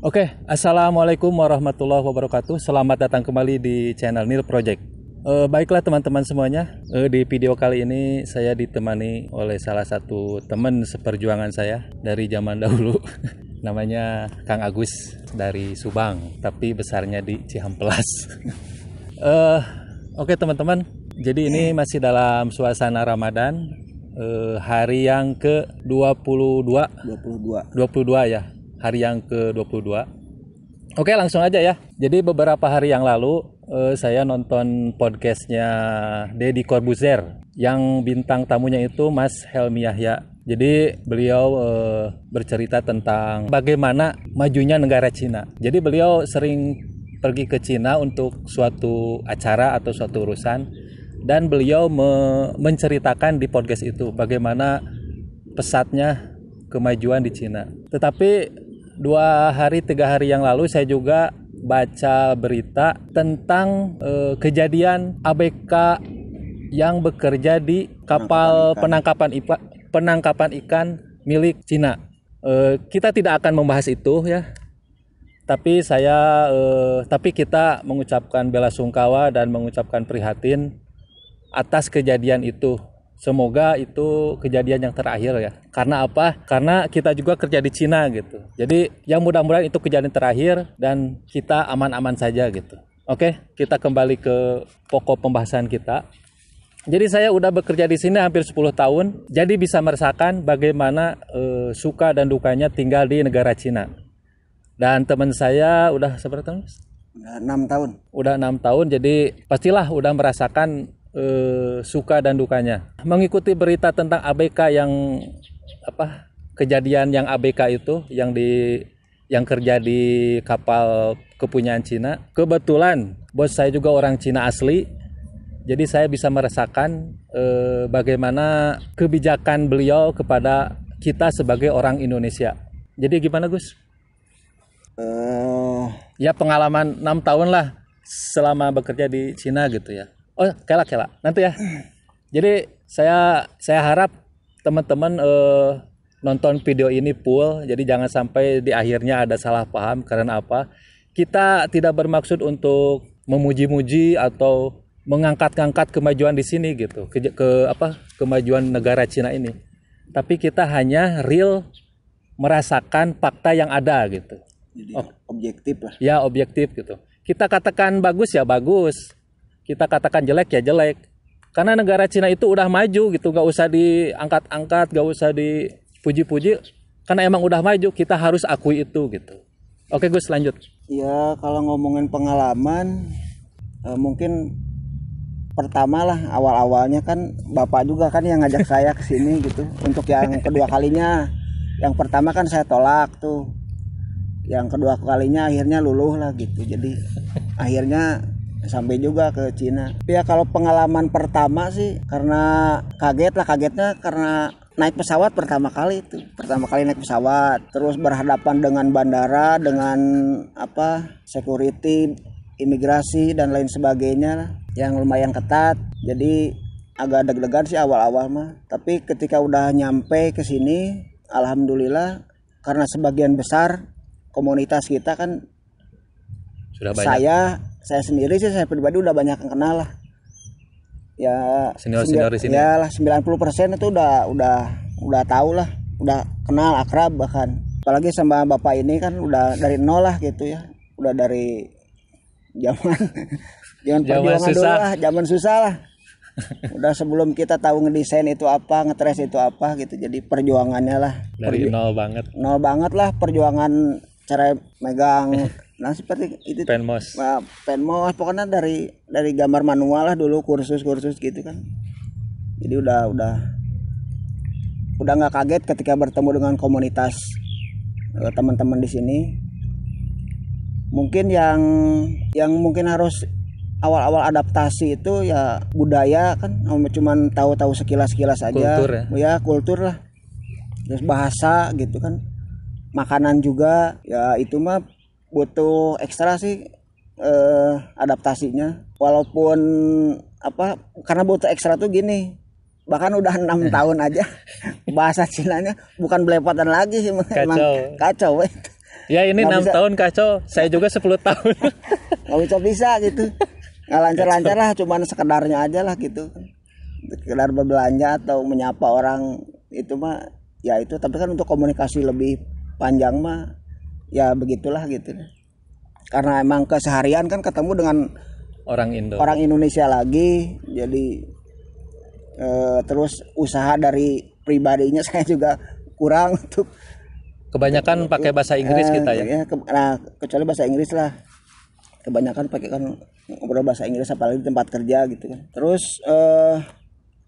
Oke, Assalamualaikum warahmatullahi wabarakatuh. Selamat datang kembali di channel Nil Project. Baiklah teman-teman semuanya, di video kali ini saya ditemani oleh salah satu teman seperjuangan saya dari zaman dahulu. Namanya Kang Agus dari Subang, tapi besarnya di Cihampelas. Oke teman-teman, jadi ini masih dalam suasana Ramadan, hari yang ke-22 ya. Hari yang ke-22. Oke, langsung aja ya. Jadi beberapa hari yang lalu saya nonton podcastnya Deddy Corbuzier yang bintang tamunya itu Mas Helmi Yahya. Jadi beliau bercerita tentang bagaimana majunya negara Cina. Jadi beliau sering pergi ke Cina untuk suatu acara atau suatu urusan, dan beliau menceritakan di podcast itu bagaimana pesatnya kemajuan di Cina. Tetapi 3 hari yang lalu saya juga baca berita tentang kejadian ABK yang bekerja di kapal penangkapan ikan milik Cina. Kita tidak akan membahas itu ya, tapi kita mengucapkan bela sungkawa dan mengucapkan prihatin atas kejadian itu. Semoga itu kejadian yang terakhir ya. Karena apa? Karena kita juga kerja di Cina gitu. Jadi yang mudah-mudahan itu kejadian terakhir dan kita aman-aman saja gitu. Oke, kita kembali ke pokok pembahasan kita. Jadi saya udah bekerja di sini hampir 10 tahun. Jadi bisa merasakan bagaimana suka dan dukanya tinggal di negara Cina. Dan teman saya udah seberapa tahun? Udah 6 tahun. Udah 6 tahun, jadi pastilah udah merasakan suka dan dukanya. Mengikuti berita tentang ABK kejadian yang ABK itu yang kerja di kapal kepunyaan Cina. Kebetulan bos saya juga orang Cina asli. Jadi saya bisa merasakan bagaimana kebijakan beliau kepada kita sebagai orang Indonesia. Jadi gimana Gus? Ya pengalaman 6 tahun lah selama bekerja di Cina gitu ya. Oh, kela nanti ya. Jadi saya harap teman-teman nonton video ini full. Jadi jangan sampai di akhirnya ada salah paham. Karena apa? Kita tidak bermaksud untuk memuji-muji atau mengangkat-angkat kemajuan di sini gitu. Kemajuan negara Cina ini. Tapi kita hanya real merasakan fakta yang ada gitu. Jadi objektif lah. Ya, objektif gitu. Kita katakan bagus ya bagus. Kita katakan jelek ya jelek. Karena negara Cina itu udah maju gitu, gak usah diangkat-angkat, gak usah dipuji-puji. Karena emang udah maju, kita harus akui itu gitu. Oke Gus, lanjut. Ya kalau ngomongin pengalaman, mungkin pertama lah awal-awalnya kan Bapak juga kan yang ngajak saya ke sini gitu. Untuk yang kedua kalinya, yang pertama kan saya tolak tuh. Yang kedua kalinya akhirnya luluh lah gitu. Jadi akhirnya sampai juga ke Cina. Ya kalau pengalaman pertama sih karena kagetnya karena naik pesawat pertama kali naik pesawat, terus berhadapan dengan bandara, dengan security, imigrasi dan lain sebagainya yang lumayan ketat. Jadi agak deg-degan sih awal-awal mah. Tapi ketika udah nyampe ke sini, alhamdulillah karena sebagian besar komunitas kita kan sudah banyak. Saya sendiri sih, saya pribadi udah banyak yang kenal lah. Ya senior di sini. Ya lah 90% itu udah tahu lah, udah kenal akrab bahkan. Apalagi sama Bapak ini kan udah dari nol lah gitu ya. Udah dari zaman perjuangan dulu lah, zaman susah lah. Udah sebelum kita tahu ngedesain itu apa, ngetres itu apa gitu. Jadi perjuangannya lah dari nol banget. Nol banget lah perjuangan cara megang. Nah seperti itu penmos pokoknya dari gambar manual lah dulu, kursus gitu kan. Jadi udah nggak kaget ketika bertemu dengan komunitas teman-teman di sini. Mungkin yang mungkin harus awal-awal adaptasi itu ya budaya kan, cuman tahu sekilas aja. Kultur ya kultur lah. Terus bahasa gitu kan. Makanan juga ya itu mah butuh ekstra sih adaptasinya. Walaupun karena butuh ekstra tuh gini, bahkan udah 6 tahun aja bahasa Cinanya bukan belepotan lagi sih, emang kacau. Ya ini 6 tahun kacau, saya juga 10 tahun. Nggak bisa gitu. Nggak lancar-lancar lah, cuman sekedarnya aja lah gitu. Sekedar berbelanja atau menyapa orang itu mah ya itu. Tapi kan untuk komunikasi lebih panjang mah ya begitulah gitu. Karena emang keseharian kan ketemu dengan orang Indonesia lagi. Jadi terus usaha dari pribadinya saya juga kurang untuk kebanyakan pakai bahasa Inggris kita ya. Nah, kecuali bahasa Inggris lah. Kebanyakan pakai kan ngobrol bahasa Inggris apalagi di tempat kerja gitu kan. Terus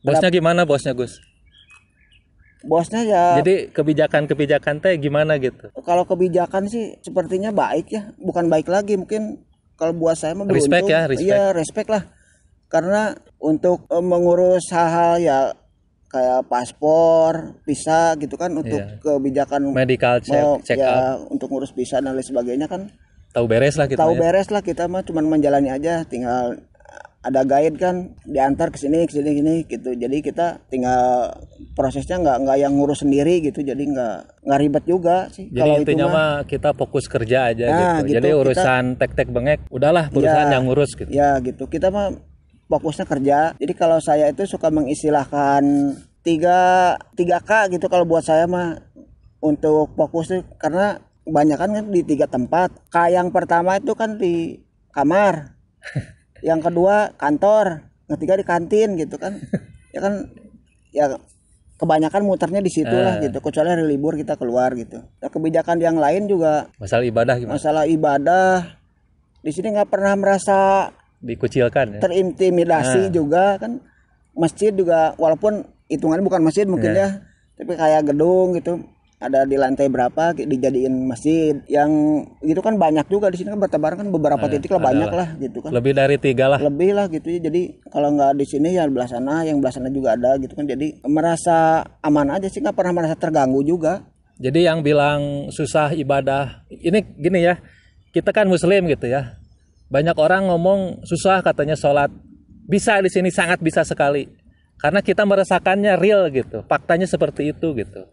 bosnya gimana bosnya Gus? Bosnya ya. Jadi kebijakan teh gimana gitu? Kalau kebijakan sih sepertinya baik ya, bukan baik lagi mungkin kalau buat saya mah beruntung. Respect ya, respect. Iya, respect lah. Karena untuk mengurus hal-hal ya kayak paspor, visa gitu kan untuk kebijakan medical check ya, up untuk ngurus visa dan lain sebagainya kan tahu beres lah kita. Tahu beres lah kita mah cuman menjalani aja, tinggal ada guide kan diantar ke sini gitu. Jadi kita tinggal prosesnya nggak yang ngurus sendiri gitu. Jadi nggak ribet juga sih. Jadi kalau intinya itu mah kita fokus kerja aja gitu. Jadi urusan tek-tek bengek udahlah perusahaan yang ngurus gitu. Ya gitu. Kita mah fokusnya kerja. Jadi kalau saya itu suka mengistilahkan 3K gitu kalau buat saya mah untuk fokus tuh, karena kebanyakan kan di 3 tempat. Yang pertama itu kan di kamar. Yang kedua kantor, ketiga di kantin gitu kan. Ya kan ya kebanyakan muternya di situ lah gitu. Kecuali hari libur kita keluar gitu. Nah, kebijakan yang lain juga masalah ibadah gimana? Masalah ibadah di sini nggak pernah merasa dikucilkan ya. Terintimidasi juga kan. Masjid juga walaupun hitungannya bukan masjid mungkin ya, tapi kayak gedung gitu ada di lantai berapa dijadiin masjid yang gitu kan banyak juga di sini kan bertebaran kan beberapa titik lah banyak lah gitu kan. Lebih dari 3 lah. Lebih lah gitu ya. Jadi kalau nggak di sini ya belah sana, yang belah sana juga ada gitu kan. Jadi merasa aman aja sih, nggak pernah merasa terganggu juga. Jadi yang bilang susah ibadah ini gini ya, kita kan muslim gitu ya. Banyak orang ngomong susah katanya sholat. Bisa di sini sangat bisa sekali. Karena kita merasakannya real gitu. Faktanya seperti itu gitu.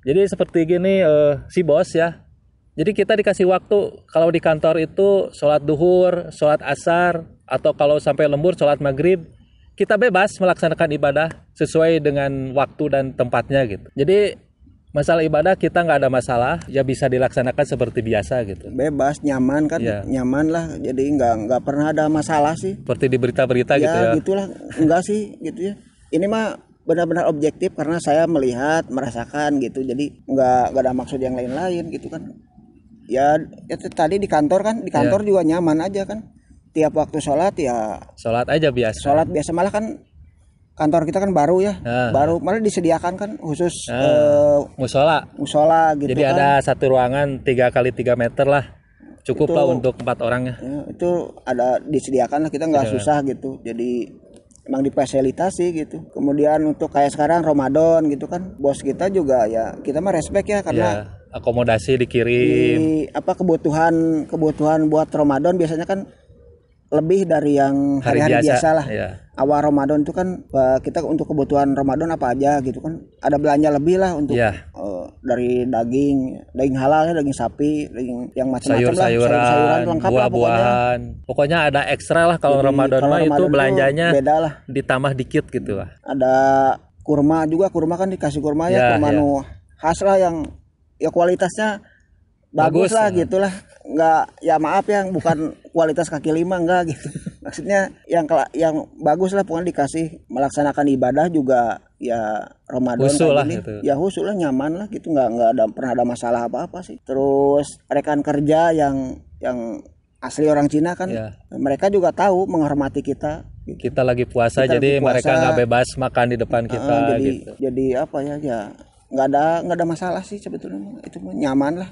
Jadi seperti gini si bos ya. Jadi kita dikasih waktu kalau di kantor itu sholat duhur, sholat asar, atau kalau sampai lembur sholat maghrib. Kita bebas melaksanakan ibadah sesuai dengan waktu dan tempatnya gitu. Jadi masalah ibadah kita nggak ada masalah, ya bisa dilaksanakan seperti biasa gitu. Bebas, nyaman kan, nyaman lah. Jadi nggak pernah ada masalah sih. Seperti di berita-berita gitu ya. Ya gitulah, enggak sih gitu ya. Ini mah benar-benar objektif karena saya melihat, merasakan gitu. Jadi nggak ada maksud yang lain-lain gitu kan. Ya tadi di kantor kan, di kantor juga nyaman aja kan. Tiap waktu sholat ya. Sholat aja biasa. Sholat biasa, malah kan. Kantor kita kan baru ya, baru malah disediakan kan khusus musola gitu. Jadi kan. Ada satu ruangan 3x3 meter lah, cukup lah untuk 4 orang ya. Itu ada disediakan lah, kita nggak susah gitu. Jadi emang difasilitasi gitu. Kemudian untuk kayak sekarang Ramadan gitu kan, bos kita juga ya kita mah respect ya karena akomodasi dikirim. Kebutuhan buat Ramadan biasanya kan lebih dari yang hari-hari biasa lah. Awal Ramadan itu kan kita untuk kebutuhan Ramadan apa aja gitu kan. Ada belanja lebih lah untuk dari daging halal ya, daging sapi, daging yang macam-macam lah, sayur-sayuran lengkap buah-buahan. Pokoknya ada ekstra lah kalau Ramadan mah itu belanjanya beda lah. Ditambah dikit gitu lah. Ada kurma juga, kurma kan dikasih kurma ya, kurma khas lah yang ya kualitasnya bagus lah gitulah. Nggak, ya maaf ya, bukan kualitas kaki lima enggak gitu. Maksudnya yang bagus lah, pokoknya dikasih melaksanakan ibadah juga ya Ramadan husu lah ini gitu. Ya husu lah, nyaman lah gitu, nggak pernah ada masalah apa-apa sih. Terus rekan kerja yang asli orang Cina kan mereka juga tahu menghormati kita gitu. Kita lagi puasa jadi mereka nggak bebas makan di depan kita gitu. Jadi apa ya nggak ada masalah sih sebetulnya, itu nyaman lah.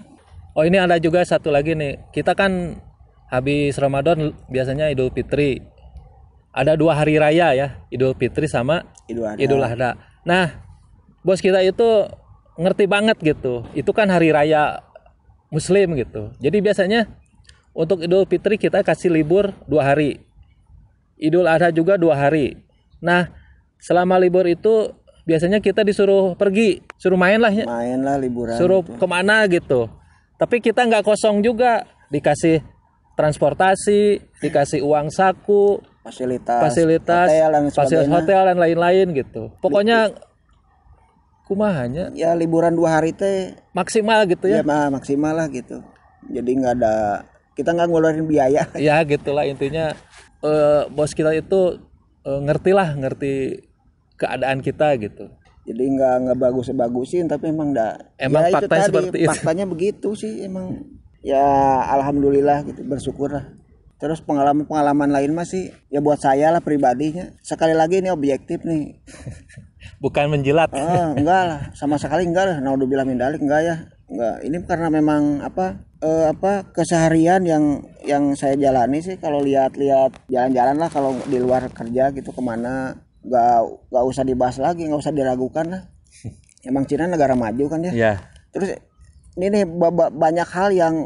Oh ini ada juga satu lagi nih, kita kan habis Ramadan biasanya Idul Fitri, ada 2 hari raya ya, Idul Fitri sama Idul Adha. Nah bos kita itu ngerti banget gitu, itu kan hari raya Muslim gitu. Jadi biasanya untuk Idul Fitri kita kasih libur 2 hari, Idul Adha juga 2 hari. Nah selama libur itu biasanya kita disuruh pergi, suruh main lah ya. Main lah, liburan. Suruh kemana gitu. Tapi kita nggak kosong juga, dikasih transportasi, dikasih uang saku, fasilitas hotel dan lain-lain gitu. Pokoknya kumahanya ya liburan 2 hari teh maksimal gitu ya. Ya maksimal lah gitu. Jadi kita nggak ngeluarin biaya. Ya gitulah intinya, bos kita itu ngerti keadaan kita gitu. Jadi nggak bagusin tapi emang ya faktanya seperti itu. Faktanya begitu sih emang. Ya alhamdulillah gitu, bersyukur lah. Terus pengalaman lain masih ya buat saya lah pribadinya. Sekali lagi ini objektif nih. Bukan menjilat. Enggak lah, sama sekali enggak lah. Naudzubillah min dzalik, enggak ya. Enggak. Ini karena memang keseharian yang saya jalani sih. Kalau lihat jalan-jalan lah kalau di luar kerja gitu kemana, enggak usah dibahas lagi, enggak usah diragukan lah. Emang Cina negara maju kan ya. Yeah. Terus ini nih banyak hal yang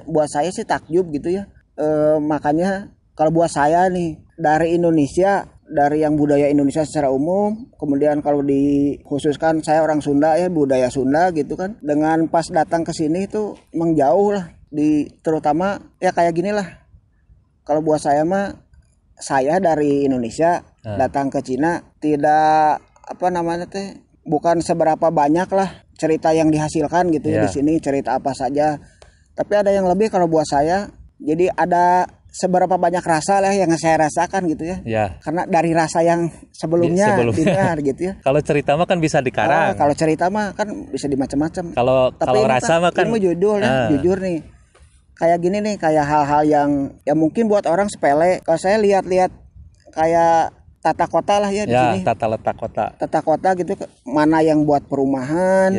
buat saya sih takjub gitu ya. Makanya kalau buat saya nih dari Indonesia, dari yang budaya Indonesia secara umum, kemudian kalau dikhususkan saya orang Sunda ya, budaya Sunda gitu kan, dengan pas datang ke sini itu emang jauh lah, terutama ya kayak gini lah. Kalau buat saya mah, saya dari Indonesia datang ke Cina tidak bukan seberapa banyak lah cerita yang dihasilkan gitu ya di sini, cerita apa saja. Tapi ada yang lebih kalau buat saya. Jadi ada seberapa banyak rasa lah yang saya rasakan gitu ya. Karena dari rasa yang sebelumnya. Gitu ya. Kalau cerita mah kan bisa dikarang. Kalau cerita mah kan bisa dimacam-macam. Kalau rasa mah kan ini jujur nih. Kayak gini nih, kayak hal-hal yang mungkin buat orang sepele. Kalau saya lihat-lihat kayak tata kota lah ya di sini. Tata letak kota. Tata kota gitu, mana yang buat perumahan.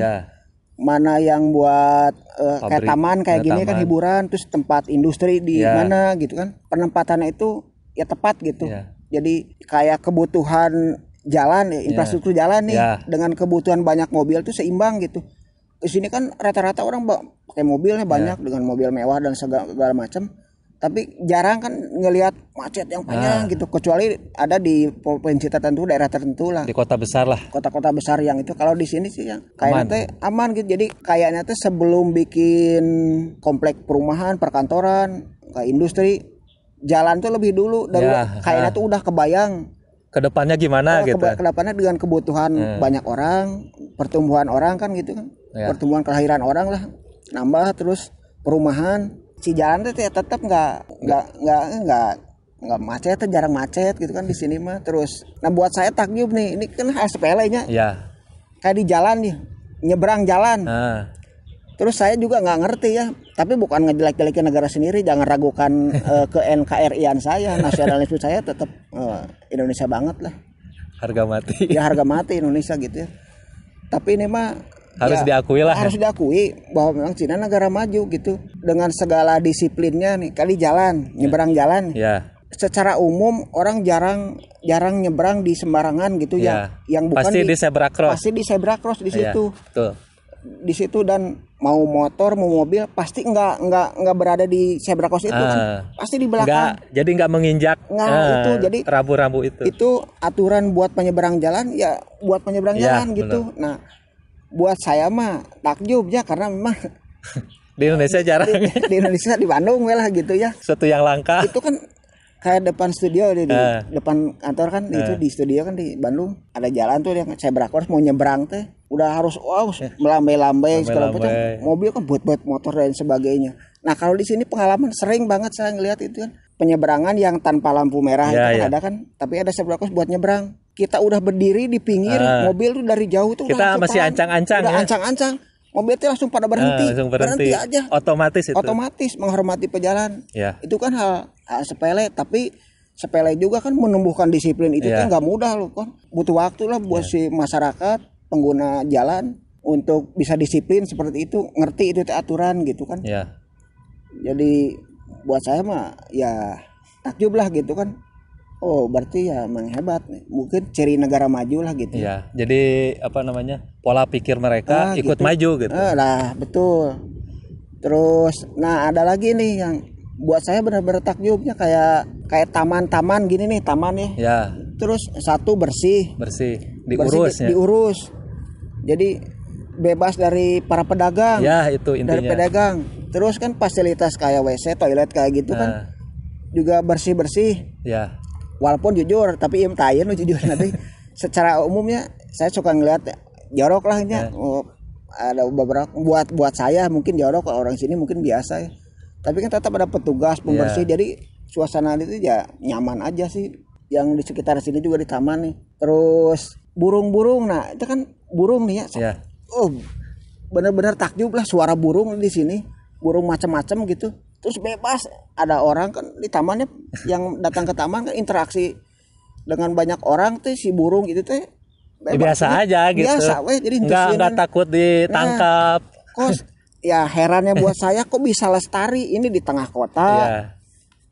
Mana yang buat kayak taman kayak gini kan hiburan, terus tempat industri di mana gitu kan, penempatannya itu ya tepat gitu. Jadi kayak kebutuhan jalan infrastruktur jalan nih dengan kebutuhan banyak mobil tuh seimbang gitu. Di sini kan rata-rata orang pakai mobilnya banyak dengan mobil mewah dan segala macam, tapi jarang kan ngelihat macet yang panjang gitu, kecuali ada di provinsi tertentu, daerah tertentu lah. Di kota besar lah. Kota-kota besar yang itu. Kalau di sini sih yang kayaknya aman gitu. Jadi kayaknya tuh sebelum bikin komplek perumahan, perkantoran, kayak industri, jalan tuh lebih dulu. Kayaknya tuh udah kebayang kedepannya gimana gitu. Kedepannya dengan kebutuhan banyak orang, pertumbuhan orang kan gitu kan, pertumbuhan kelahiran orang lah, nambah terus perumahan. Si jalan tuh tetap nggak macet, jarang macet gitu kan di sini mah. Terus nah buat saya takjub nih, ini kan hal sepelenya kayak di jalan nih, nyebrang jalan. Terus saya juga nggak ngerti ya, tapi bukan ngejelek-jelekin negara sendiri, jangan ragukan ke NKRI-an saya, nasionalisme saya tetap Indonesia banget lah, harga mati harga mati Indonesia gitu ya. Tapi ini mah harus diakui lah. Harus diakui bahwa memang Cina negara maju gitu, dengan segala disiplinnya nih. Kali jalan, nyebrang jalan. Secara umum orang jarang nyebrang di sembarangan gitu ya. Yang bukan pasti di zebra cross. Pasti di zebra cross di situ. Betul. Di situ, dan mau motor mau mobil pasti nggak berada di zebra cross itu kan. Pasti di belakang. Jadi nggak menginjak. Itu jadi rambu-rambu itu. Itu aturan buat penyeberang jalan ya, buat penyeberang jalan gitu. Bener. Nah, buat saya mah takjub ya, karena memang di Indonesia jarang. Di Indonesia, di Bandung lah gitu ya. Suatu yang langka. Itu kan kayak depan studio di depan kantor kan itu di studio kan di Bandung ada jalan tuh yang zebra cross, mau nyebrang teh udah harus melambai-lambai segala macam, mobil kan buat motor dan sebagainya. Nah kalau di sini pengalaman sering banget saya ngelihat itu kan, penyeberangan yang tanpa lampu merah itu kan ada kan, tapi ada zebra cross buat nyebrang. Kita udah berdiri di pinggir, mobil tuh dari jauh tuh kita masih ancang-ancang ya. Ancang-ancang. Mobil itu langsung pada berhenti aja. Otomatis menghormati pejalan. Itu kan hal sepele, tapi sepele juga kan menumbuhkan disiplin itu kan nggak mudah loh kan. Butuh waktu lah buat si masyarakat pengguna jalan untuk bisa disiplin seperti itu, ngerti itu aturan gitu kan. Jadi buat saya mah ya takjub lah gitu kan. Oh berarti ya emang hebat nih. Mungkin ciri negara maju lah gitu. Jadi pola pikir mereka ikut gitu. Maju gitu. Lah betul. Terus ada lagi nih yang buat saya benar-benar takjubnya, kayak taman-taman gini nih, taman Terus satu bersih. Diurus. Diurus. Jadi bebas dari para pedagang. Ya, itu intinya. Dari pedagang. Terus kan fasilitas kayak WC, toilet kayak gitu kan juga bersih-bersih. Ya. Walaupun jujur, tapi imtahin jujur nanti secara umumnya saya suka ngeliat jorok lah ini. Ada beberapa buat saya mungkin jorok, kalau orang sini mungkin biasa ya. Tapi kan tetap ada petugas pembersih, jadi suasana itu ya nyaman aja sih. Yang di sekitar sini juga di taman nih. Terus burung-burung, nah itu kan burung nih ya. Oh, benar-benar takjub lah suara burung di sini. Burung macam-macam gitu. Terus bebas, ada orang kan di tamannya yang datang ke taman kan interaksi dengan banyak orang tuh, si burung gitu teh biasa aja gitu. Biasa weh, jadi nggak takut ditangkap. Kos ya herannya buat saya kok bisa lestari ini di tengah kota. Ya.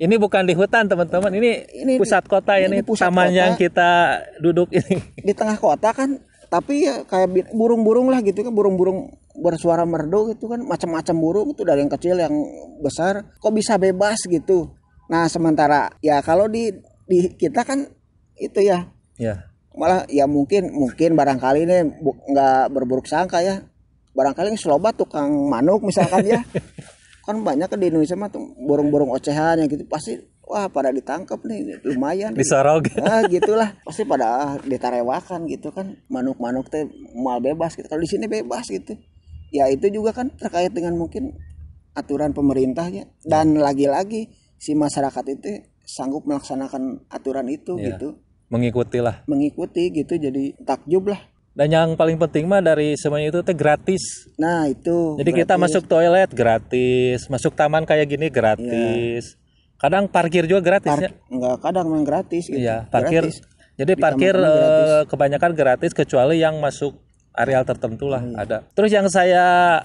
Ini bukan di hutan teman-teman, ini pusat kota ini taman kota. Yang kita duduk ini. Di tengah kota kan, tapi ya kayak burung-burung lah gitu kan, burung-burung bersuara merdu gitu kan, macam-macam burung itu dari yang kecil yang besar, kok bisa bebas gitu. Nah sementara ya kalau di kita kan itu ya. Malah ya mungkin barangkali ini nggak berburuk sangka ya, barangkali Slobat tukang manuk misalkan ya. Kan banyak kan di Indonesia mah tuh burung-burung ocehan yang gitu, pasti wah pada ditangkap nih lumayan disorog. Nah gitulah pasti pada ditarewakan gitu kan, manuk-manuk teh mal bebas gitu. Kalau di sini bebas gitu ya, itu juga kan terkait dengan mungkin aturan pemerintahnya, dan lagi-lagi si masyarakat itu sanggup melaksanakan aturan itu gitu, mengikuti gitu, jadi takjub lah. Dan yang paling penting mah dari semuanya itu teh gratis. Nah itu. Jadi gratis. Kita masuk toilet gratis, masuk taman kayak gini gratis. Kadang parkir juga gratis ya. Enggak, kadang memang gratis gitu. Iya, parkir. Gratis. Jadi parkir kebanyakan gratis kecuali yang masuk areal tertentu lah ada. Terus yang saya